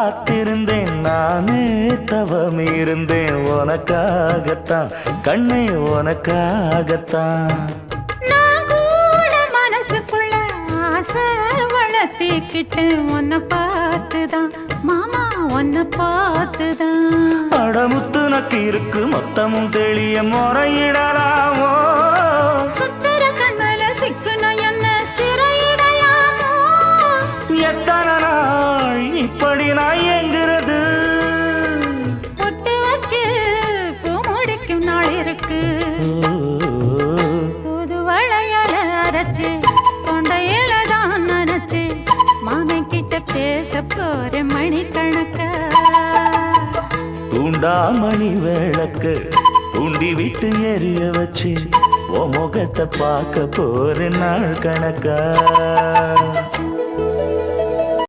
காத்திருந்தேன் நானே தவம் இருந்தேன் உனக்காகத்தான் கண்ணே உனக்காகத்தான் நான் கூட மனசுக்குள்ள ஆசை வளர்த்திக்கிட்டேன் உன்னை பார்த்துதான் மாமா உன்னை பார்த்துதான் அடமுத்து நக்கு இருக்கு மொத்தமும் தெளிய முறையிடலாமோ சுத்தர கண்மல சிக்குன என்ன சிறையிடலாமோ எத்தனை நாள் இப்படி நான் எங்கிறது பொட்டு வச்சு பூ முடிக்கும் நாள் இருக்கு புது வளையல அரைச்சு தொண்டையில தான் நினைச்சு மாமன் கிட்ட பேச போற மணிக்கணக்க தூண்டாமணி விளக்கு தூண்டி விட்டு எரிய வச்சு உன் முகத்தை பார்க்க போற நாள் கணக்கா